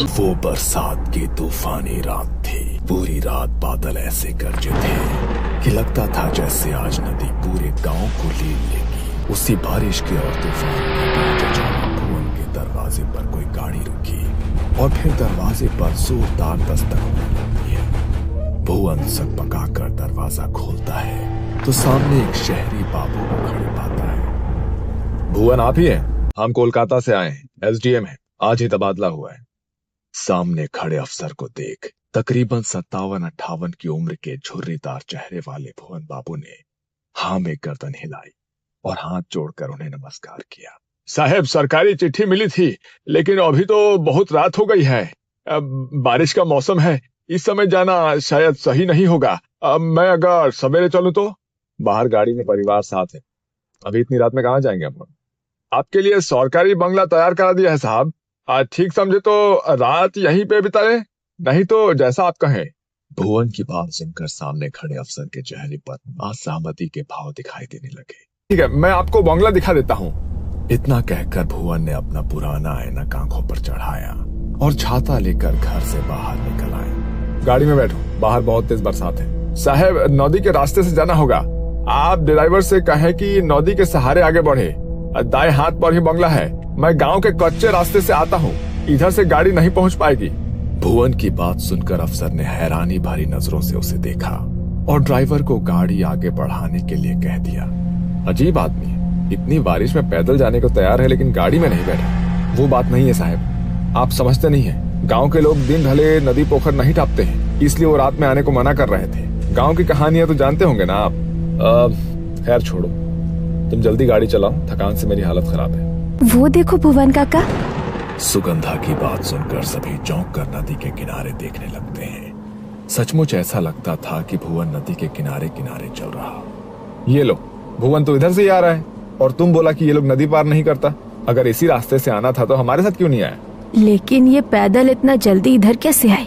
वो बरसात की तूफानी रात थी। पूरी रात बादल ऐसे गरजे थे कि लगता था जैसे आज नदी पूरे गांव को ले लेगी। उसी बारिश के और तूफान के बीच अचानक भुवन के दरवाजे पर कोई गाड़ी रुकी और फिर दरवाजे पर जोरदार दस्तक होने लगती है। भुवन सकपकाकर दरवाजा खोलता है तो सामने एक शहरी बाबू को खड़े पाता है। भुवन आप ही हैं? हम कोलकाता से आए हैं, एसडीएम है, आज ही तबादला हुआ है। सामने खड़े अफसर को देख तकरीबन 57-58 की उम्र के झुर्रीदार चेहरे वाले भुवन बाबू ने हाँ में गर्दन हिलाई और हाथ जोड़कर उन्हें नमस्कार किया। साहब, सरकारी चिट्ठी मिली थी, लेकिन अभी तो बहुत रात हो गई है। बारिश का मौसम है, इस समय जाना शायद सही नहीं होगा। मैं अगर सवेरे चलूं तो? बाहर गाड़ी में परिवार साथ है, अभी इतनी रात में कहाँ जाएंगे हम लोग? आपके लिए सरकारी बंगला तैयार करा दिया है साहब, ठीक समझे तो रात यहीं पे बिताए, नहीं तो जैसा आप कहें। भुवन की बात सुनकर सामने खड़े अफसर के चेहरे पर असहमति के भाव दिखाई देने लगे। ठीक है, मैं आपको बंगला दिखा देता हूँ। इतना कहकर भुवन ने अपना पुराना ऐनक आंखों पर चढ़ाया और छाता लेकर घर से बाहर निकल आए। गाड़ी में बैठो, बाहर बहुत तेज बरसात है। साहब, नदी के रास्ते से जाना होगा। आप ड्राइवर से कहें कि नदी के सहारे आगे बढ़े, दाएं हाथ पर ही बंगला है। मैं गांव के कच्चे रास्ते से आता हूँ, इधर से गाड़ी नहीं पहुँच पाएगी। भुवन की बात सुनकर अफसर ने हैरानी भरी नजरों से उसे देखा और ड्राइवर को गाड़ी आगे बढ़ाने के लिए कह दिया। अजीब आदमी है, इतनी बारिश में पैदल जाने को तैयार है लेकिन गाड़ी में नहीं बैठा। वो बात नहीं है साहब, आप समझते नहीं है। गांव के लोग दिन ढले नदी पोखर नहीं टापते हैं, इसलिए वो रात में आने को मना कर रहे थे। गांव की कहानियां तो जानते होंगे ना आप। खैर छोड़ो, तुम जल्दी गाड़ी चलाओ, थकान से मेरी हालत खराब है। वो देखो भुवन काका। सुगंधा की बात सुनकर सभी चौंक कर नदी के किनारे देखने लगते हैं। सचमुच ऐसा लगता था कि भुवन नदी के किनारे किनारे चल रहा। ये लो, भुवन तो इधर से ही आ रहा है और तुम बोला कि ये लोग नदी पार नहीं करता। अगर इसी रास्ते से आना था तो हमारे साथ क्यों नहीं आया? लेकिन ये पैदल इतना जल्दी इधर कैसे आए?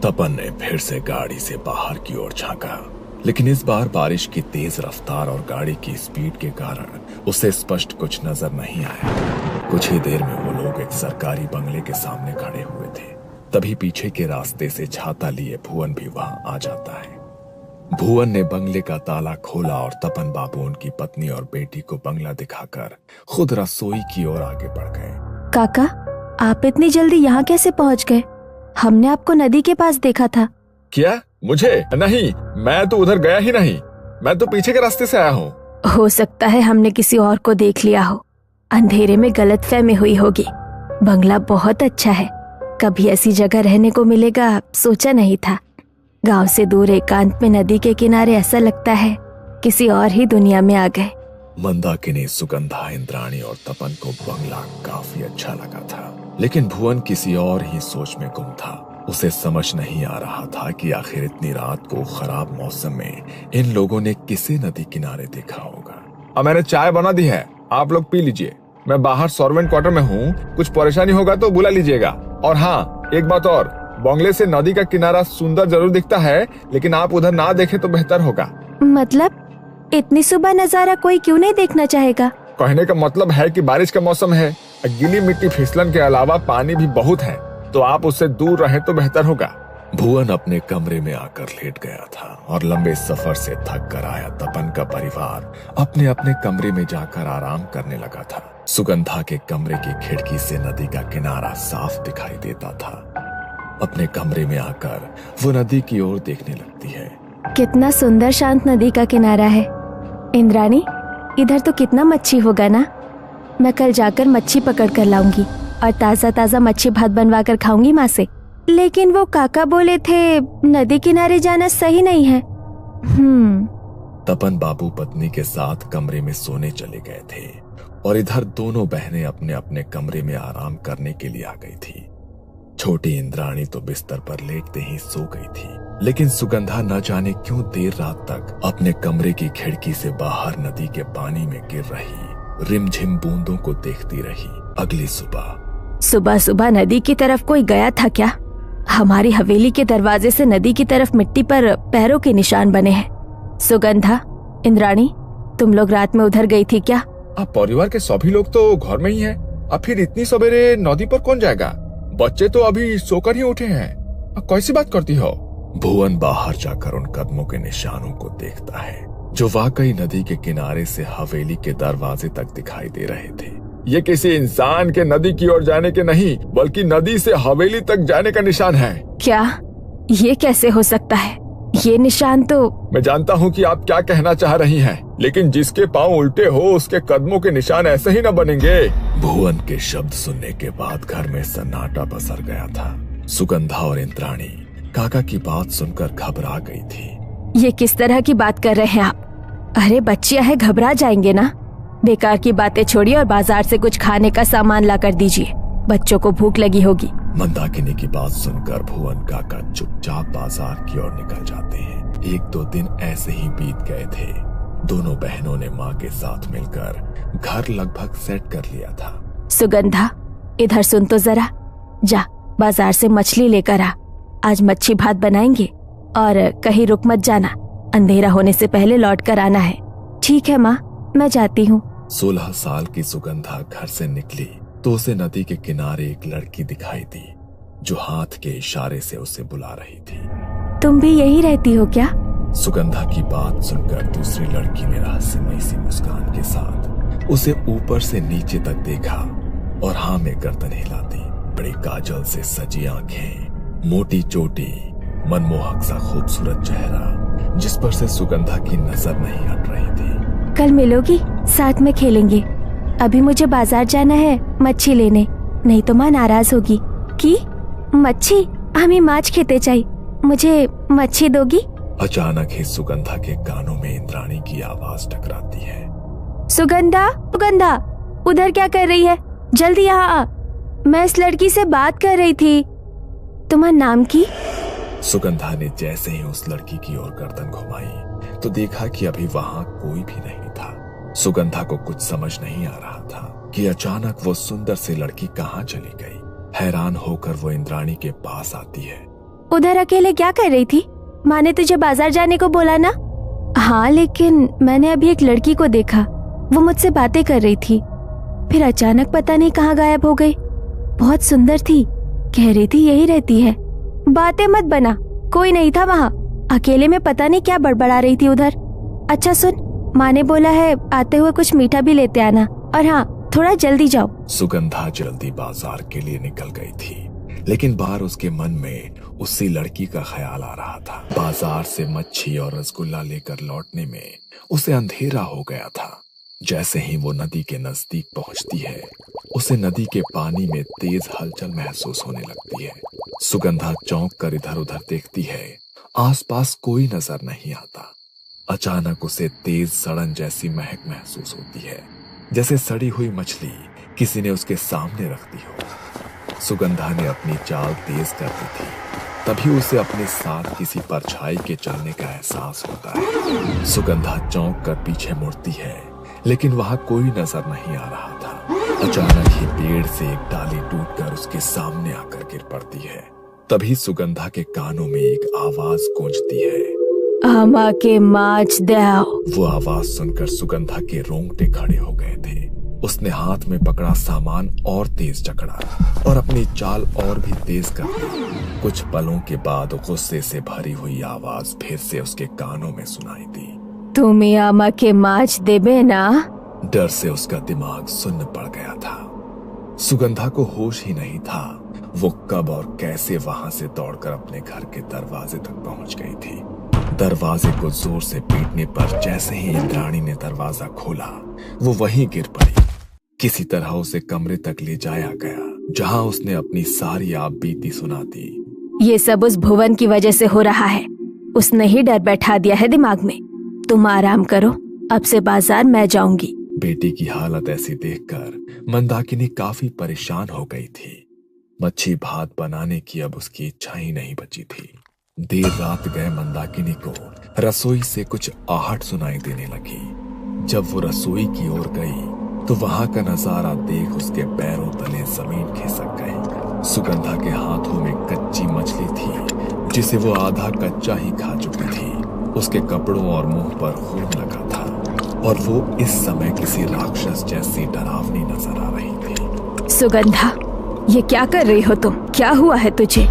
तपन ने फिर से गाड़ी से बाहर की ओर झांका, लेकिन इस बार बारिश की तेज रफ्तार और गाड़ी की स्पीड के कारण उसे स्पष्ट कुछ नजर नहीं आया। कुछ ही देर में वो लोग एक सरकारी बंगले के सामने खड़े हुए थे। तभी पीछे के रास्ते से छाता लिए भुवन भी वहां आ जाता है। भुवन ने बंगले का ताला खोला और तपन बाबू उनकी पत्नी और बेटी को बंगला दिखाकर खुद रसोई की ओर आगे बढ़ गए। काका, आप इतनी जल्दी यहाँ कैसे पहुँच गए? हमने आपको नदी के पास देखा था। क्या? मुझे? नहीं, मैं तो उधर गया ही नहीं, मैं तो पीछे के रास्ते से आया हूँ। हो सकता है हमने किसी और को देख लिया हो, अंधेरे में गलतफहमी हुई होगी। बंगला बहुत अच्छा है, कभी ऐसी जगह रहने को मिलेगा सोचा नहीं था। गांव से दूर एकांत में नदी के किनारे ऐसा लगता है किसी और ही दुनिया में आ गए। मंदाकिनी, सुगंधा, इंद्राणी और तपन को बंगला काफी अच्छा लगा था, लेकिन भुवन किसी और ही सोच में गुम था। उसे समझ नहीं आ रहा था कि आखिर इतनी रात को खराब मौसम में इन लोगों ने किसे नदी किनारे देखा होगा। अब मैंने चाय बना दी है, आप लोग पी लीजिए। मैं बाहर सर्वेंट क्वार्टर में हूँ, कुछ परेशानी होगा तो बुला लीजिएगा। और हाँ, एक बात और, बंगले से नदी का किनारा सुंदर जरूर दिखता है, लेकिन आप उधर ना देखें तो बेहतर होगा। मतलब इतनी सुबह नजारा कोई क्यों नहीं देखना चाहेगा? कहने का मतलब है कि बारिश का मौसम है, गीली मिट्टी फिसलन के अलावा पानी भी बहुत है, तो आप उससे दूर रहे तो बेहतर होगा। भुवन अपने कमरे में आकर लेट गया था और लंबे सफर से थक कर आया तपन का परिवार अपने अपने कमरे में जाकर आराम करने लगा था। सुगंधा के कमरे की खिड़की से नदी का किनारा साफ दिखाई देता था। अपने कमरे में आकर वो नदी की ओर देखने लगती है। कितना सुंदर शांत नदी का किनारा है। इंद्राणी, इधर तो कितना मच्छी होगा ना। मैं कल जाकर मच्छी पकड़ कर लाऊंगी और ताजा ताजा मच्छी भात बनवा कर खाऊंगी माँ से। लेकिन वो काका बोले थे नदी किनारे जाना सही नहीं है। तपन बाबू पत्नी के साथ कमरे में सोने चले गए थे और इधर दोनों बहनें अपने अपने कमरे में आराम करने के लिए आ गई थी। छोटी इंद्राणी तो बिस्तर पर लेटते ही सो गई थी, लेकिन सुगंधा न जाने क्यों देर रात तक अपने कमरे की खिड़की से बाहर नदी के पानी में गिर रही रिमझिम बूंदों को देखती रही। अगली सुबह सुबह नदी की तरफ कोई गया था क्या? हमारी हवेली के दरवाजे से नदी की तरफ मिट्टी पर पैरों के निशान बने हैं। सुगंधा, इंद्राणी, तुम लोग रात में उधर गई थी क्या? आप परिवार के सभी लोग तो घर में ही हैं। अब फिर इतनी सवेरे नदी पर कौन जाएगा? बच्चे तो अभी सोकर ही उठे हैं। अब कैसी बात करती हो? भुवन बाहर जाकर उन कदमों के निशानों को देखता है जो वाकई नदी के किनारे से हवेली के दरवाजे तक दिखाई दे रहे थे। ये किसी इंसान के नदी की ओर जाने के नहीं, बल्कि नदी से हवेली तक जाने का निशान है। क्या? ये कैसे हो सकता है? ये निशान तो... मैं जानता हूँ कि आप क्या कहना चाह रही हैं, लेकिन जिसके पाँव उल्टे हो उसके कदमों के निशान ऐसे ही न बनेंगे। भुवन के शब्द सुनने के बाद घर में सन्नाटा पसर गया था। सुगंधा और इंद्राणी काका की बात सुनकर घबरा गई थी। ये किस तरह की बात कर रहे हैं आप? अरे बच्चियां है, घबरा जाएंगे ना। बेकार की बातें छोड़िए और बाजार से कुछ खाने का सामान ला कर दीजिए, बच्चों को भूख लगी होगी। मंदाकिनी की बात सुनकर भुवन काका चुपचाप बाजार की ओर निकल जाते हैं। 1-2 दिन ऐसे ही बीत गए थे। दोनों बहनों ने माँ के साथ मिलकर घर लगभग सेट कर लिया था। सुगंधा, इधर सुन तो जरा। जा बाजार से मछली लेकर आ, आज मच्छी भात बनाएंगे। और कहीं रुक मत जाना, अंधेरा होने से पहले लौट कर आना है। ठीक है माँ, मैं जाती हूँ। 16 साल की सुगंधा घर से निकली तो उसे नदी के किनारे एक लड़की दिखाई दी जो हाथ के इशारे से उसे बुला रही थी। तुम भी यही रहती हो क्या? सुगंधा की बात सुनकर दूसरी लड़की ने रहस्यमयी सी मुस्कान के साथ उसे ऊपर से नीचे तक देखा और हाँ में गर्दन हिला दी। बड़े काजल से सजी आंखें, मोटी चोटी, मनमोहक सा खूबसूरत चेहरा जिस पर से सुगंधा की नजर नहीं हट रही थी। कल मिलोगी, साथ में खेलेंगे। अभी मुझे बाजार जाना है मच्छी लेने, नहीं तो माँ नाराज होगी। की मच्छी? हमें माछ खेते चाहिए, मुझे मच्छी दोगी? अचानक ही सुगंधा के कानों में इंद्राणी की आवाज टकराती है। सुगंधा, सुगंधा, उधर क्या कर रही है? जल्दी यहाँ आ, मैं इस लड़की से बात कर रही थी। तुम्हारा नाम की? सुगंधा ने जैसे ही उस लड़की की ओर गर्दन घुमाई तो देखा कि अभी वहां कोई भी नहीं था। सुगंधा को कुछ समझ नहीं आ रहा था कि अचानक वो सुंदर सी लड़की कहाँ चली गई। हैरान होकर वो इंद्राणी के पास आती है। उधर अकेले क्या कर रही थी? माँ ने तुझे बाजार जाने को बोला ना? हाँ, लेकिन मैंने अभी एक लड़की को देखा, वो मुझसे बातें कर रही थी, फिर अचानक पता नहीं कहाँ गायब हो गई। बहुत सुंदर थी, कह रही थी यही रहती है। बातें मत बना, कोई नहीं था वहाँ, अकेले में पता नहीं क्या बड़बड़ा रही थी उधर। अच्छा सुन, माँ ने बोला है आते हुए कुछ मीठा भी लेते आना, और हाँ थोड़ा जल्दी जाओ। सुगंधा जल्दी बाजार के लिए निकल गई थी, लेकिन बाहर उसके मन में उसी लड़की का ख्याल आ रहा था। बाजार से मच्छी और रसगुल्ला लेकर लौटने में उसे अंधेरा हो गया था। जैसे ही वो नदी के नजदीक पहुंचती है उसे नदी के पानी में तेज हलचल महसूस होने लगती है। सुगंधा चौंक कर इधर उधर देखती है, आसपास कोई नजर नहीं आता। अचानक उसे तेज सड़न जैसी महक महसूस होती है, जैसे सड़ी हुई मछली किसी ने उसके सामने रख दी हो। सुगंधा ने अपनी चाल तेज कर दी थी, तभी उसे अपने साथ किसी परछाई के चलने का एहसास होता है। सुगंधा चौंक कर पीछे मुड़ती है, लेकिन वहां कोई नजर नहीं आ रहा था। अचानक ही पेड़ से एक डाली टूटकर उसके सामने आकर गिर पड़ती है। तभी सुगंधा के कानों में एक आवाज गूंजती है, आमा के माछ दो। वो आवाज सुनकर सुगंधा के रोंगटे खड़े हो गए थे। उसने हाथ में पकड़ा सामान और तेज जकड़ा और अपनी चाल और भी तेज कर दी। कुछ पलों के बाद गुस्से से भरी हुई आवाज फिर से उसके कानों में सुनाई दी, तुम्हें आमा के माछ देबे ना? डर से उसका दिमाग सुन्न पड़ गया था। सुगंधा को होश ही नहीं था वो कब और कैसे वहां से दौड़कर अपने घर के दरवाजे तक पहुंच गई थी। दरवाजे को जोर से पीटने पर जैसे ही इंद्राणी ने दरवाजा खोला वो वहीं गिर पड़ी। किसी तरह उसे कमरे तक ले जाया गया, जहां उसने अपनी सारी आप बीती सुना दी। ये सब उस भुवन की वजह से हो रहा है, उसने ही डर बैठा दिया है दिमाग में। तुम आराम करो, अब से बाजार मैं जाऊंगी। बेटी की हालत ऐसी देखकर मंदाकिनी काफी परेशान हो गई थी। मच्छी भात बनाने की अब उसकी इच्छा ही नहीं बची थी। देर रात गए मंदाकिनी को रसोई से कुछ आहट सुनाई देने लगी। जब वो रसोई की ओर गई तो वहां का नजारा देख उसके पैरों तले जमीन खिसक गई। सुगंधा के हाथों में कच्ची मछली थी जिसे वो आधा कच्चा ही खा चुकी थी। उसके कपड़ों और मुंह पर खून लगा था और वो इस समय किसी राक्षस जैसी डरावनी नजर आ रही थी। सुगंधा, ये क्या कर रही हो तुम? क्या हुआ है तुझे?